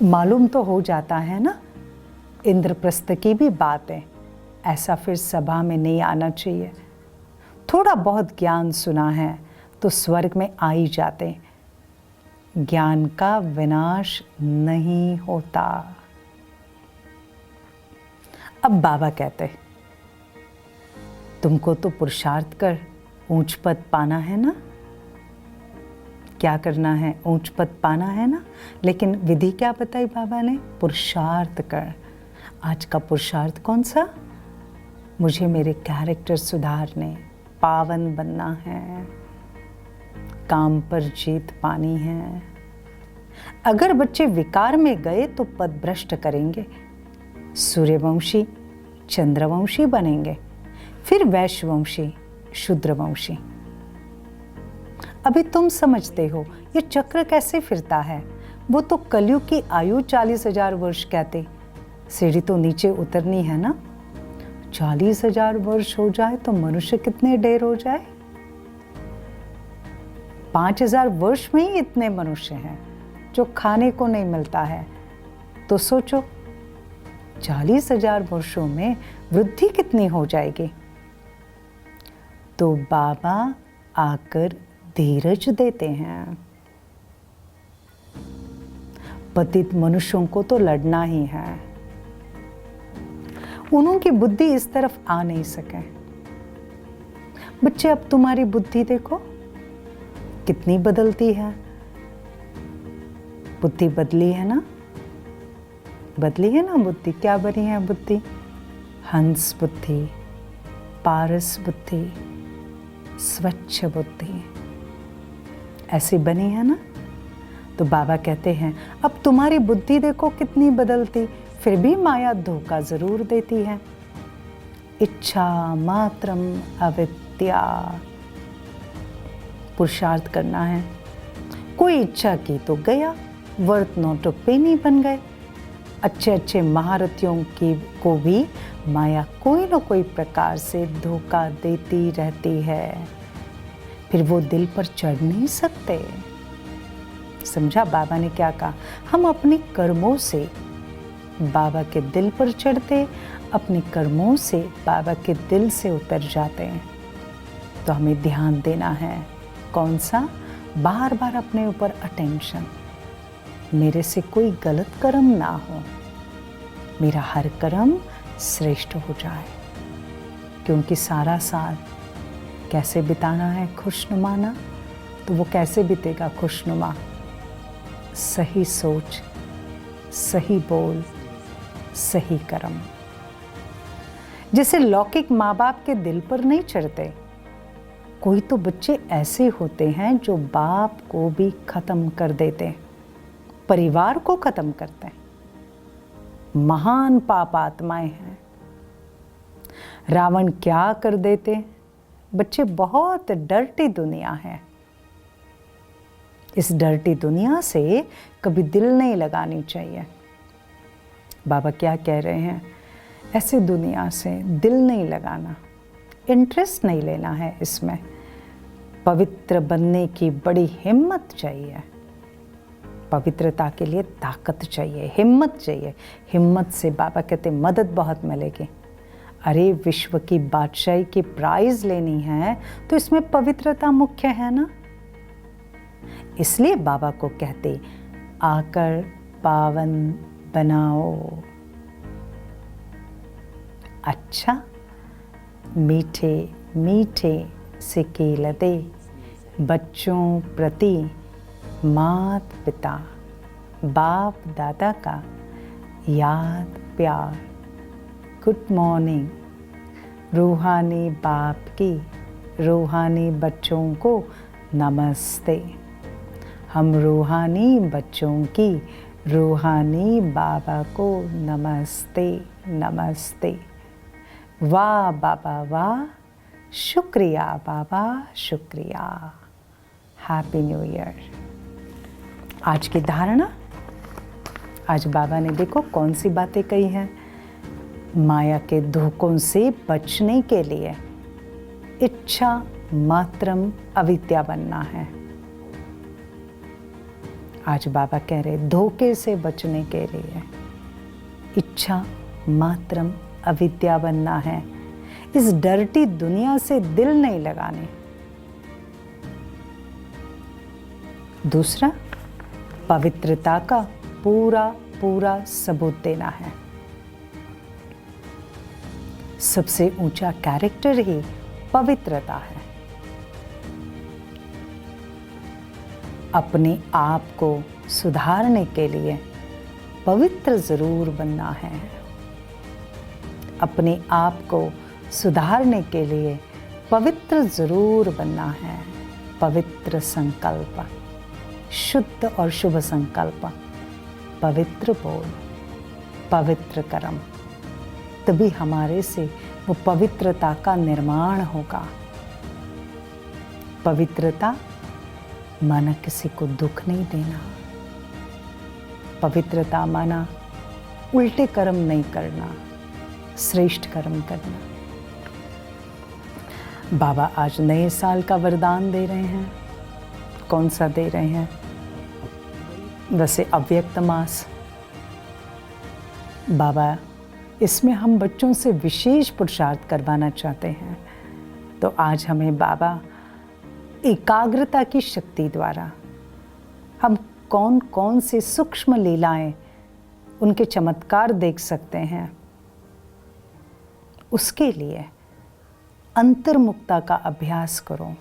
मालूम तो हो जाता है ना, इंद्रप्रस्थ की भी बात है। ऐसा फिर सभा में नहीं आना चाहिए। थोड़ा बहुत ज्ञान सुना है तो स्वर्ग में आ ही जाते। ज्ञान का विनाश नहीं होता। अब बाबा कहते, तुमको तो पुरुषार्थ कर ऊंच पद पाना है ना। क्या करना है? ऊंच पद पाना है ना। लेकिन विधि क्या बताई बाबा ने? पुरुषार्थ कर। आज का पुरुषार्थ कौन सा? मुझे मेरे कैरेक्टर सुधारने, पावन बनना है, काम पर जीत पानी है। अगर बच्चे विकार में गए तो पद भ्रष्ट करेंगे, सूर्यवंशी, चंद्रवंशी बनेंगे, फिर वैश्यवंशी, शूद्रवंशी। अभी तुम समझते हो ये चक्र कैसे फिरता है। वो तो कलयुग की आयु 40,000 वर्ष कहते। सीढ़ी तो नीचे उतरनी है ना। 40,000 वर्ष हो जाए तो मनुष्य कितने ढेर हो जाए। 5,000 वर्ष में ही इतने मनुष्य हैं जो खाने को नहीं मिलता है। तो सोचो 40,000 वर्षों में वृद्धि कितनी हो जाएगी। तो बाबा आकर धीरज देते हैं। पतित मनुष्यों को तो लड़ना ही है। उनकी बुद्धि इस तरफ आ नहीं सके। बच्चे, अब तुम्हारी बुद्धि देखो कितनी बदलती है। बुद्धि बदली है ना, बदली है ना बुद्धि। क्या बनी है बुद्धि? हंस बुद्धि, पारस बुद्धि, स्वच्छ बुद्धि, ऐसी बनी है ना। तो बाबा कहते हैं अब तुम्हारी बुद्धि देखो कितनी बदलती, फिर भी माया धोखा जरूर देती है। इच्छा मात्रम अविद्या। पुरुषार्थ करना है। कोई इच्छा की तो गया, वर्त नोटों पे नहीं बन गए। अच्छे अच्छे महारथियों की को भी माया कोई न कोई प्रकार से धोखा देती रहती है। फिर वो दिल पर चढ़ नहीं सकते। समझा बाबा ने क्या कहा? हम अपने कर्मों से बाबा के दिल पर चढ़ते, अपने कर्मों से बाबा के दिल से उतर जाते हैं। तो हमें ध्यान देना है। कौन सा? बार बार अपने ऊपर अटेंशन। मेरे से कोई गलत कर्म ना हो, मेरा हर कर्म श्रेष्ठ हो जाए। क्योंकि सारा साल कैसे बिताना है खुशनुमाना, तो वो कैसे बीतेगा खुशनुमा? सही सोच, सही बोल, सही कर्म। जैसे लौकिक माँ बाप के दिल पर नहीं चढ़ते, कोई तो बच्चे ऐसे होते हैं जो बाप को भी खत्म कर देते, परिवार को खत्म करते हैं। महान पाप आत्माएं हैं। रावण क्या कर देते? बच्चे, बहुत डर्टी दुनिया है। इस डर्टी दुनिया से कभी दिल नहीं लगानी चाहिए। बाबा क्या कह रहे हैं? ऐसे दुनिया से दिल नहीं लगाना, इंटरेस्ट नहीं लेना है इसमें। पवित्र बनने की बड़ी हिम्मत चाहिए। पवित्रता के लिए ताकत चाहिए, हिम्मत चाहिए। हिम्मत से बाबा कहते मदद बहुत मिलेगी। अरे विश्व की बादशाही की प्राइज लेनी है तो इसमें पवित्रता मुख्य है ना। इसलिए बाबा को कहते आकर पावन बनाओ। अच्छा, मीठे मीठे सिकेलते बच्चों प्रति मात पिता बाप दादा का याद प्यार। Good morning. रूहानी बाप की रूहानी बच्चों को नमस्ते। हम रूहानी बच्चों की रूहानी बाबा को नमस्ते नमस्ते। वाह बाबा वाह, शुक्रिया बाबा शुक्रिया। Happy new year. आज की धारणा, आज बाबा ने देखो कौन सी बातें कही हैं। माया के धोखों से बचने के लिए इच्छा मात्रम अविद्या बनना है। आज बाबा कह रहे धोखे से बचने के लिए इच्छा मात्रम अविद्या बनना है। इस डर्टी दुनिया से दिल नहीं लगाने। दूसरा, पवित्रता का पूरा पूरा सबूत देना है। सबसे ऊंचा कैरेक्टर ही पवित्रता है। अपने आप को सुधारने के लिए पवित्र जरूर बनना है। अपने आप को सुधारने के लिए पवित्र जरूर बनना है। पवित्र संकल्प, शुद्ध और शुभ संकल्प, पवित्र बोल, पवित्र कर्म, तभी हमारे से वो पवित्रता का निर्माण होगा। पवित्रता माना किसी को दुख नहीं देना। पवित्रता माना उल्टे कर्म नहीं करना, श्रेष्ठ कर्म करना। बाबा आज नए साल का वरदान दे रहे हैं। कौन सा दे रहे हैं? वैसे अव्यक्त मास। बाबा इसमें हम बच्चों से विशेष पुरुषार्थ करवाना चाहते हैं। तो आज हमें बाबा एकाग्रता की शक्ति द्वारा हम कौन कौन से सूक्ष्म लीलाएं, उनके चमत्कार देख सकते हैं, उसके लिए अंतर्मुखता का अभ्यास करो।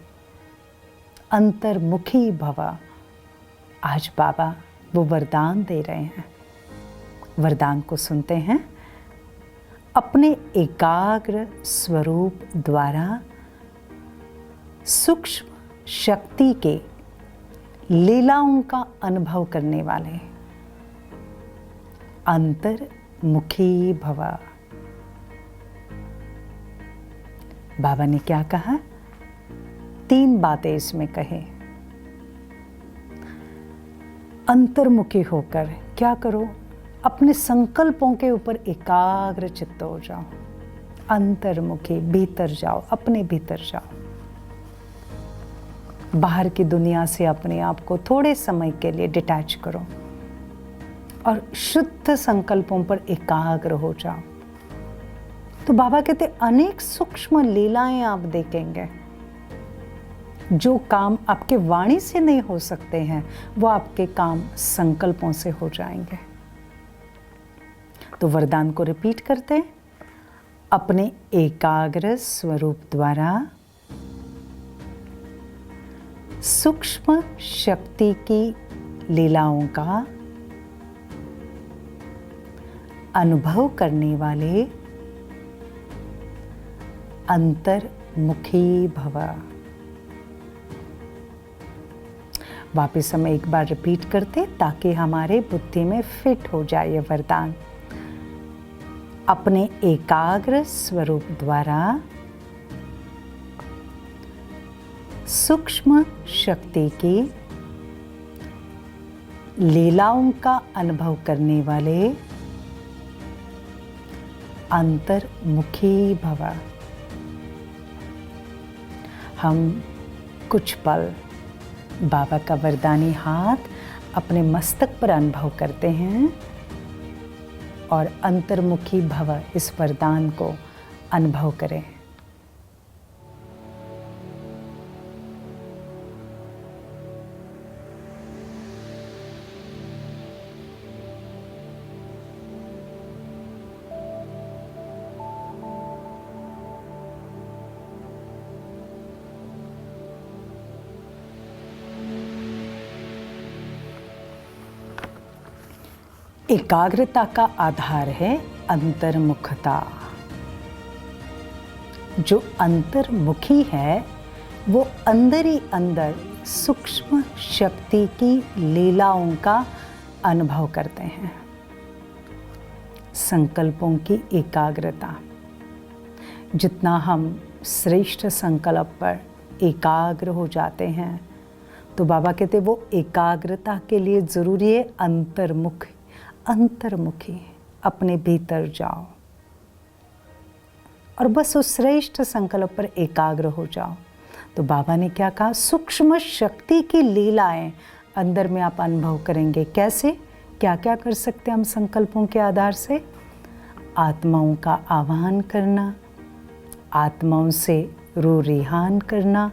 अंतर्मुखी भव। आज बाबा वो वरदान दे रहे हैं। वरदान को सुनते हैं। अपने एकाग्र स्वरूप द्वारा सूक्ष्म शक्ति के लीलाओं का अनुभव करने वाले अंतर्मुखी भव। बाबा ने क्या कहा? 3 बातें इसमें कहे। अंतर्मुखी होकर क्या करो? अपने संकल्पों के ऊपर एकाग्र चित्त हो जाओ। अंतर्मुखी, भीतर जाओ, अपने भीतर जाओ। बाहर की दुनिया से अपने आप को थोड़े समय के लिए डिटैच करो और शुद्ध संकल्पों पर एकाग्र हो जाओ। तो बाबा कहते अनेक सूक्ष्म लीलाएं आप देखेंगे। जो काम आपके वाणी से नहीं हो सकते हैं वो आपके काम संकल्पों से हो जाएंगे। तो वरदान को रिपीट करते हैं। अपने एकाग्र स्वरूप द्वारा सूक्ष्म शक्ति की लीलाओं का अनुभव करने वाले अंतर्मुखी भव। वापिस हम एक बार रिपीट करते ताकि हमारे बुद्धि में फिट हो जाए ये वरदान। अपने एकाग्र स्वरूप द्वारा सूक्ष्म शक्ति की लीलाओं का अनुभव करने वाले अंतर्मुखी भव। हम कुछ पल बाबा का वरदानी हाथ अपने मस्तक पर अनुभव करते हैं और अंतर्मुखी भव इस वरदान को अनुभव करें। एकाग्रता का आधार है अंतर्मुखता। जो अंतर्मुखी है वो अंदर ही अंदर सूक्ष्म शक्ति की लीलाओं का अनुभव करते हैं। संकल्पों की एकाग्रता, जितना हम श्रेष्ठ संकल्प पर एकाग्र हो जाते हैं तो बाबा कहते वो एकाग्रता के लिए ज़रूरी है अंतर्मुखी अपने भीतर जाओ और बस उस श्रेष्ठ संकल्प पर एकाग्र हो जाओ। तो बाबा ने क्या कहा, सूक्ष्म शक्ति की लीलाएं अंदर में आप अनुभव करेंगे। कैसे, क्या क्या कर सकते हैं हम संकल्पों के आधार से? आत्माओं का आह्वान करना, आत्माओं से रूह रिहान करना,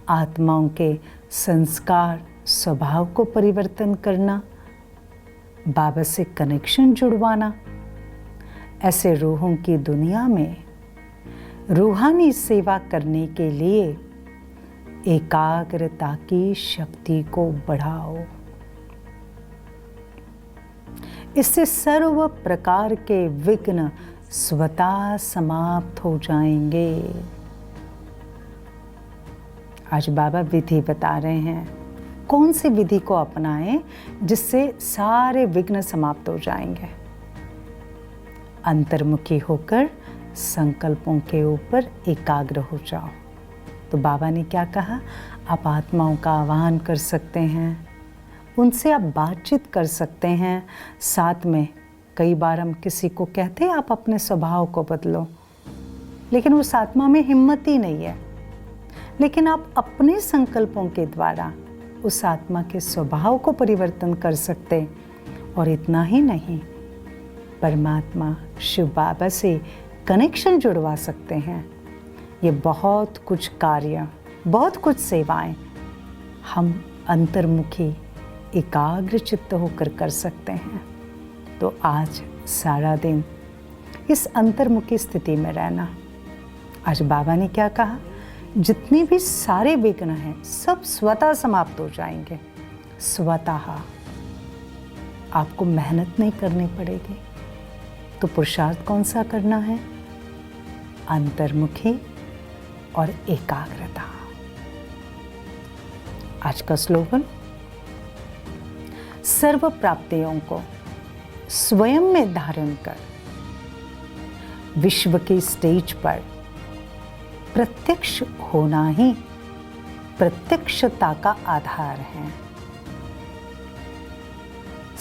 आत्माओं के संस्कार स्वभाव को परिवर्तन करना, बाबा से कनेक्शन जुड़वाना। ऐसे रूहों की दुनिया में रूहानी सेवा करने के लिए एकाग्रता की शक्ति को बढ़ाओ। इससे सर्व प्रकार के विघ्न स्वतः समाप्त हो जाएंगे। आज बाबा विधि बता रहे हैं, कौन सी विधि को अपनाएं जिससे सारे विघ्न समाप्त हो जाएंगे। अंतर्मुखी होकर संकल्पों के ऊपर एकाग्र हो जाओ। तो बाबा ने क्या कहा, आप आत्माओं का आह्वान कर सकते हैं, उनसे आप बातचीत कर सकते हैं। साथ में कई बार हम किसी को कहते हैं आप अपने स्वभाव को बदलो, लेकिन उस आत्मा में हिम्मत ही नहीं है। लेकिन आप अपने संकल्पों के द्वारा उस आत्मा के स्वभाव को परिवर्तन कर सकते। और इतना ही नहीं, परमात्मा शिव बाबा से कनेक्शन जुड़वा सकते हैं। ये बहुत कुछ कार्य, बहुत कुछ सेवाएं हम अंतर्मुखी एकाग्र चित्त होकर कर सकते हैं। तो आज सारा दिन इस अंतर्मुखी स्थिति में रहना। आज बाबा ने क्या कहा, जितने भी सारे विघ्न हैं सब स्वतः समाप्त हो जाएंगे। स्वतः आपको मेहनत नहीं करनी पड़ेगी। तो पुरुषार्थ कौन सा करना है? अंतर्मुखी और एकाग्रता। आज का स्लोगन, सर्व प्राप्तियों को स्वयं में धारण कर विश्व की स्टेज पर प्रत्यक्ष होना ही प्रत्यक्षता का आधार है।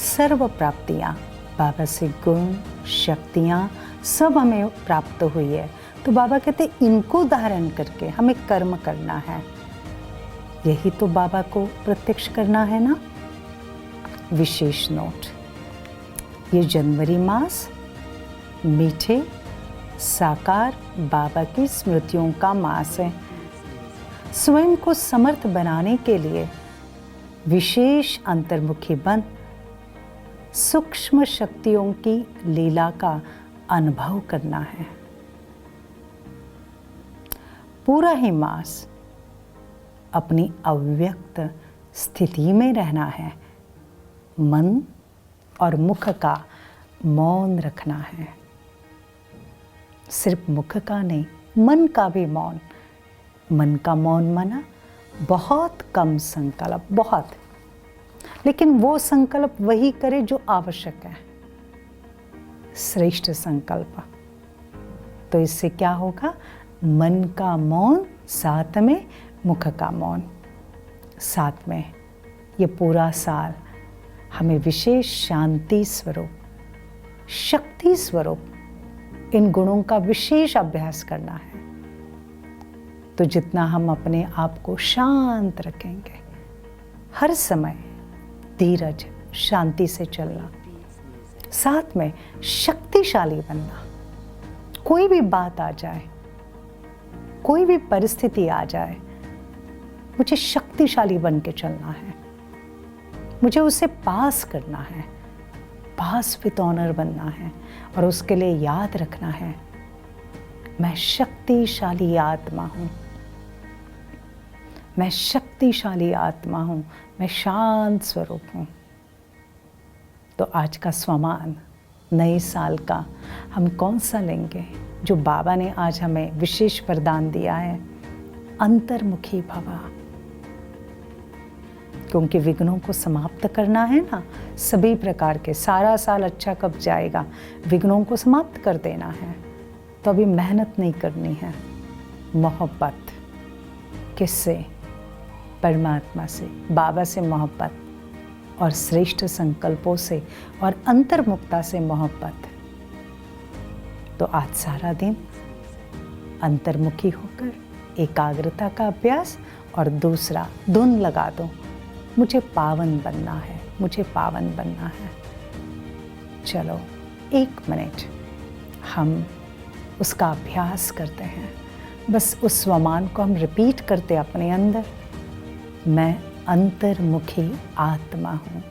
सर्व प्राप्तियां, बाबा से गुण शक्तियां सब हमें प्राप्त हुई है। तो बाबा कहते इनको धारण करके हमें कर्म करना है। यही तो बाबा को प्रत्यक्ष करना है ना। विशेष नोट, ये जनवरी मास मीठे साकार बाबा की स्मृतियों का मास है। स्वयं को समर्थ बनाने के लिए विशेष अंतर्मुखी बन सूक्ष्म शक्तियों की लीला का अनुभव करना है। पूरा ही मास अपनी अव्यक्त स्थिति में रहना है। मन और मुख का मौन रखना है। सिर्फ मुख का नहीं, मन का भी मौन। मन का मौन माना बहुत कम संकल्प, बहुत, लेकिन वो संकल्प वही करे जो आवश्यक है, श्रेष्ठ संकल्प। तो इससे क्या होगा? मन का मौन, साथ में मुख का मौन, साथ में ये पूरा साल हमें विशेष शांति स्वरूप, शक्ति स्वरूप इन गुणों का विशेष अभ्यास करना है। तो जितना हम अपने आप को शांत रखेंगे, हर समय धीरज, शांति से चलना, साथ में शक्तिशाली बनना। कोई भी बात आ जाए, कोई भी परिस्थिति आ जाए, मुझे शक्तिशाली बन के चलना है, मुझे उसे पास करना है, पास विद ऑनर बनना है। और उसके लिए याद रखना है, मैं शक्तिशाली आत्मा हूँ, मैं शक्तिशाली आत्मा हूँ, मैं शांत स्वरूप हूँ। तो आज का स्वमान, नए साल का हम कौन सा लेंगे? जो बाबा ने आज हमें विशेष वरदान दिया है, अंतर्मुखी भवा। क्योंकि विघ्नों को समाप्त करना है ना, सभी प्रकार के। सारा साल अच्छा कब जाएगा? विघ्नों को समाप्त कर देना है। तो अभी मेहनत नहीं करनी है। मोहब्बत किससे? परमात्मा से, बाबा से मोहब्बत, और श्रेष्ठ संकल्पों से और अंतर्मुखता से मोहब्बत। तो आज सारा दिन अंतर्मुखी होकर एकाग्रता का अभ्यास, और दूसरा धुन लगा दो, मुझे पावन बनना है, मुझे पावन बनना है। चलो 1 मिनट हम उसका अभ्यास करते हैं। बस उस स्वमान को हम रिपीट करते अपने अंदर, मैं अंतर्मुखी आत्मा हूँ।